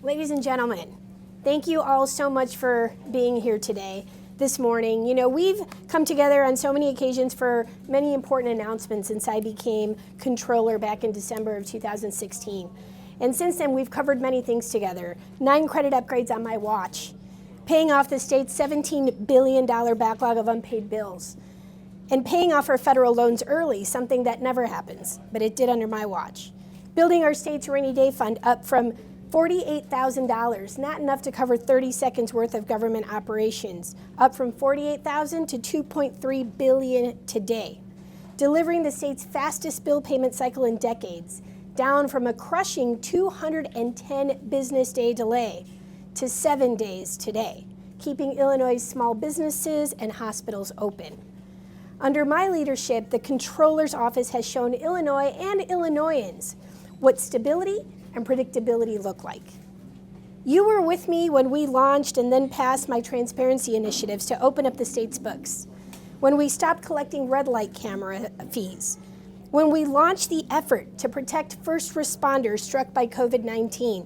Ladies and gentlemen, thank you all so much for being here today, this morning. You know, we've come together on so many occasions for many important announcements since I became Comptroller back in December of 2016. And since then, we've covered many things together. 9 credit upgrades on my watch, paying off the state's $17 billion backlog of unpaid bills, and paying off our federal loans early, something that never happens, but it did under my watch. Building our state's rainy day fund up from $48,000, not enough to cover 30 seconds worth of government operations, up from $48,000 to $2.3 billion today. Delivering the state's fastest bill payment cycle in decades, down from a crushing 210 business day delay to 7 days today, keeping Illinois' small businesses and hospitals open. Under my leadership, the Comptroller's Office has shown Illinois and Illinoisans what stability and predictability look like. You were with me when we launched and then passed my transparency initiatives to open up the state's books, when we stopped collecting red light camera fees, when we launched the effort to protect first responders struck by COVID-19,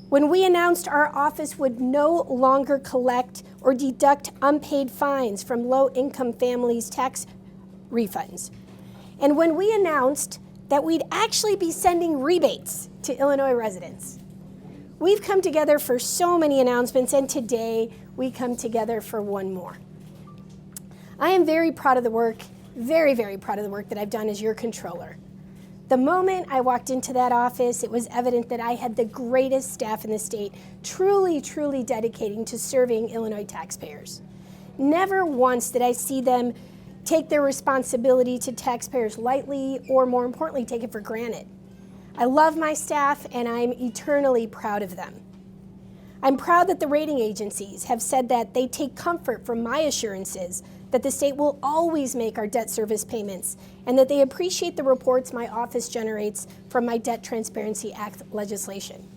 when we announced our office would no longer collect or deduct unpaid fines from low-income families' tax refunds, and when we announced that we'd actually be sending rebates to Illinois residents. We've come together for so many announcements, and today we come together for one more. I am very proud of the work, very, very proud of the work that I've done as your Comptroller. The moment I walked into that office, it was evident that I had the greatest staff in the state, truly, truly dedicating to serving Illinois taxpayers. Never once did I see them take their responsibility to taxpayers lightly, or more importantly, take it for granted. I love my staff, and I'm eternally proud of them. I'm proud that the rating agencies have said that they take comfort from my assurances that the state will always make our debt service payments, and that they appreciate the reports my office generates from my Debt Transparency Act legislation.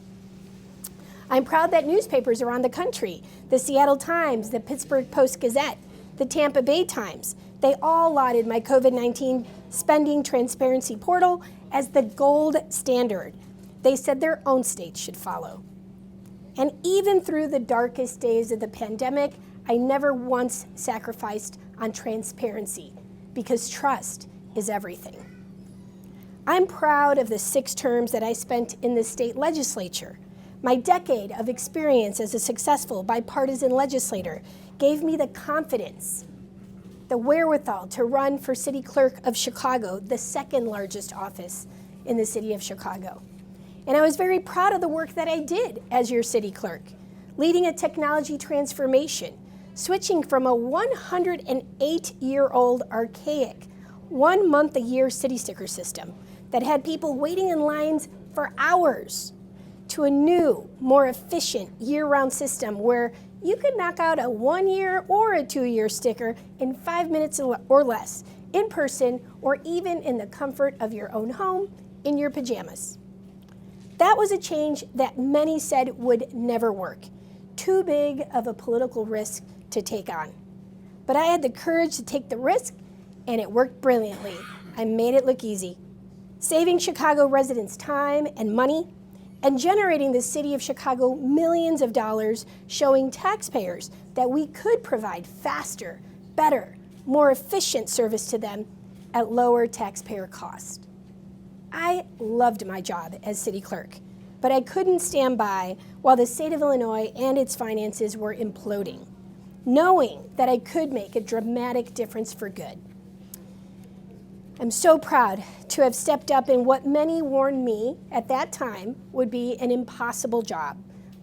I'm proud that newspapers around the country, the Seattle Times, the Pittsburgh Post-Gazette, the Tampa Bay Times, they all lauded my COVID-19 spending transparency portal as the gold standard. They said their own states should follow. And even through the darkest days of the pandemic, I never once sacrificed on transparency, because trust is everything. I'm proud of the 6 terms that I spent in the state legislature. My decade of experience as a successful bipartisan legislator gave me the confidence, the wherewithal to run for City Clerk of Chicago, the 2nd largest office in the city of Chicago. And I was very proud of the work that I did as your city clerk, leading a technology transformation, switching from a 108-year-old archaic, 1-month-a-year city sticker system that had people waiting in lines for hours to a new, more efficient year-round system where you could knock out a 1-year or a 2-year sticker in 5 minutes or less, in person, or even in the comfort of your own home, in your pajamas. That was a change that many said would never work. Too big of a political risk to take on. But I had the courage to take the risk, and it worked brilliantly. I made it look easy, saving Chicago residents time and money, and generating the city of Chicago millions of dollars, showing taxpayers that we could provide faster, better, more efficient service to them at lower taxpayer cost. I loved my job as city clerk, but I couldn't stand by while the state of Illinois and its finances were imploding, knowing that I could make a dramatic difference for good. I'm so proud to have stepped up in what many warned me at that time would be an impossible job,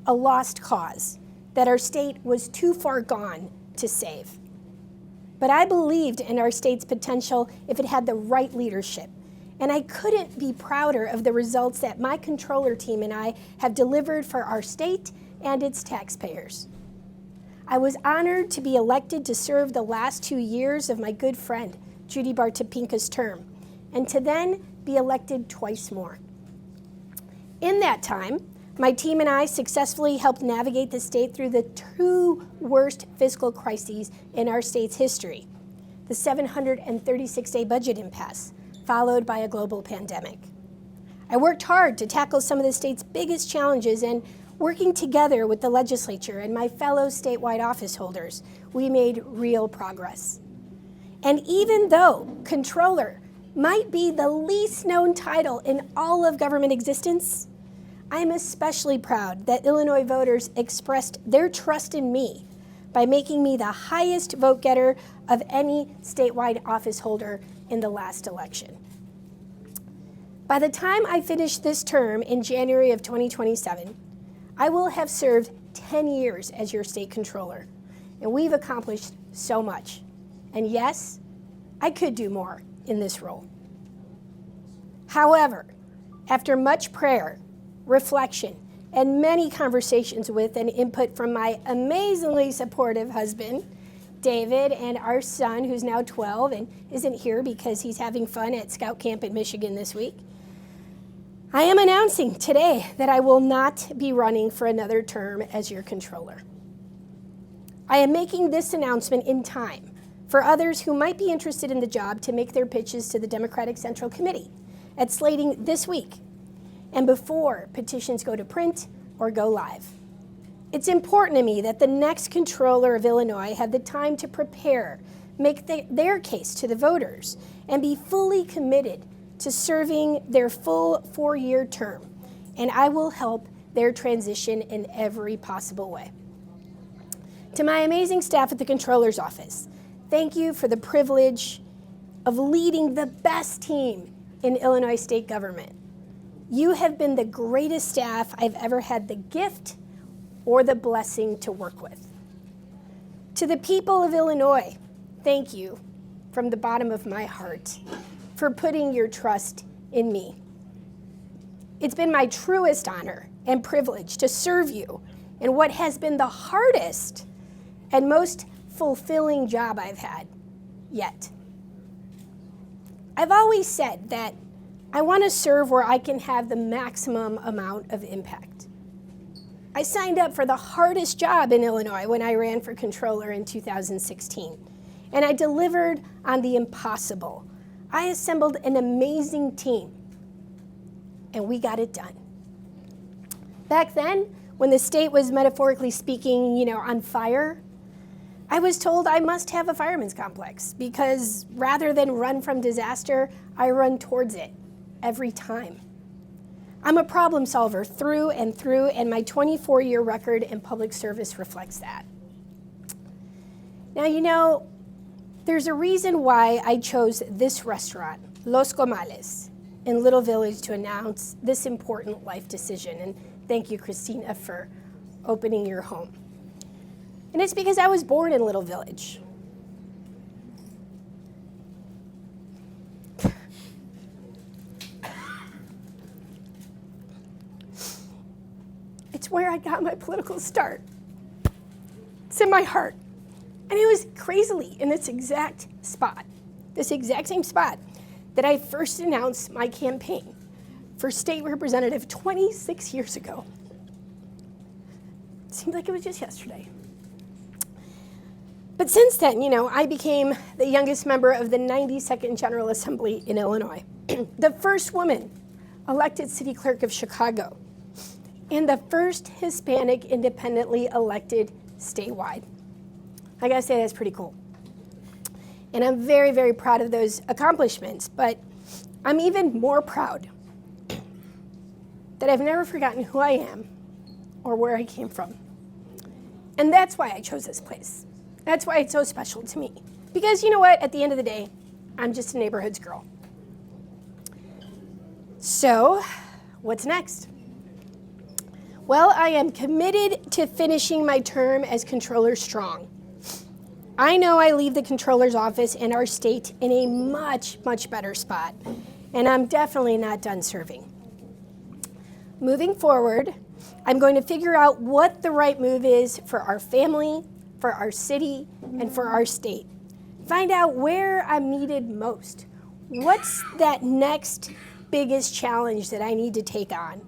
a lost cause, that our state was too far gone to save. But I believed in our state's potential if it had the right leadership, and I couldn't be prouder of the results that my Comptroller team and I have delivered for our state and its taxpayers. I was honored to be elected to serve the last 2 years of my good friend, Judy Bartopinka's term, and to then be elected twice more. In that time, my team and I successfully helped navigate the state through the 2 worst fiscal crises in our state's history, the 736-day budget impasse, followed by a global pandemic. I worked hard to tackle some of the state's biggest challenges, and Working together with the legislature and my fellow statewide office holders, we made real progress. And even though Comptroller might be the least known title in all of government existence, I'm especially proud that Illinois voters expressed their trust in me by making me the highest vote getter of any statewide office holder in the last election. By the time I finish this term in January of 2027, I will have served 10 years as your state controller, and we've accomplished so much. And yes, I could do more in this role. However, after much prayer, reflection, and many conversations with and input from my amazingly supportive husband, David, and our son, who's now 12 and isn't here because he's having fun at Scout Camp in Michigan this week, I am announcing today that I will not be running for another term as your controller. I am making this announcement in time for others who might be interested in the job to make their pitches to the Democratic Central Committee at slating this week and before petitions go to print or go live. It's important to me that the next controller of Illinois have the time to prepare, make their case to the voters, and be fully committed to serving their full 4-year term, and I will help their transition in every possible way. To my amazing staff at the Comptroller's office, thank you for the privilege of leading the best team in Illinois state government. You have been the greatest staff I've ever had the gift or the blessing to work with. To the people of Illinois, thank you from the bottom of my heart for putting your trust in me. It's been my truest honor and privilege to serve you in what has been the hardest and most fulfilling job I've had yet. I've always said that I want to serve where I can have the maximum amount of impact. I signed up for the hardest job in Illinois when I ran for controller in 2016, and I delivered on the impossible. I assembled an amazing team, and we got it done. Back then, when the state was metaphorically speaking, on fire, I was told I must have a fireman's complex because rather than run from disaster, I run towards it every time. I'm a problem solver through and through, and my 24-year record in public service reflects that. Now, there's a reason why I chose this restaurant, Los Comales, in Little Village to announce this important life decision. And thank you, Christina, for opening your home. And it's because I was born in Little Village. It's where I got my political start. It's in my heart. And it was crazily in this exact same spot, that I first announced my campaign for state representative 26 years ago. It seems like it was just yesterday. But since then, I became the youngest member of the 92nd General Assembly in Illinois, the first woman elected city clerk of Chicago, and the first Hispanic independently elected statewide. I gotta say, that's pretty cool. And I'm very, very proud of those accomplishments, but I'm even more proud that I've never forgotten who I am or where I came from. And that's why I chose this place. That's why it's so special to me. Because you know what? At the end of the day, I'm just a neighborhoods girl. So, what's next? Well, I am committed to finishing my term as controller strong. I know I leave the controller's office and our state in a much, much better spot, and I'm definitely not done serving. Moving forward, I'm going to figure out what the right move is for our family, for our city, and for our state. Find out where I'm needed most. What's that next biggest challenge that I need to take on?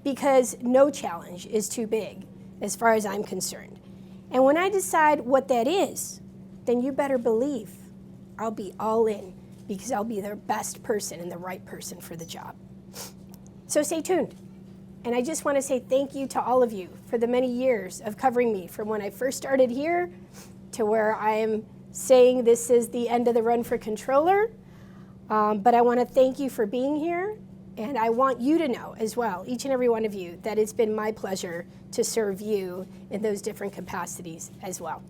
Because no challenge is too big as far as I'm concerned. And when I decide what that is, then you better believe I'll be all in, because I'll be the best person and the right person for the job. So stay tuned And I just want to say thank you to all of you for the many years of covering me from when I first started here to where I am saying this is the end of the run for Comptroller. But I want to thank you for being here. And I want you to know as well, each and every one of you, that it's been my pleasure to serve you in those different capacities as well.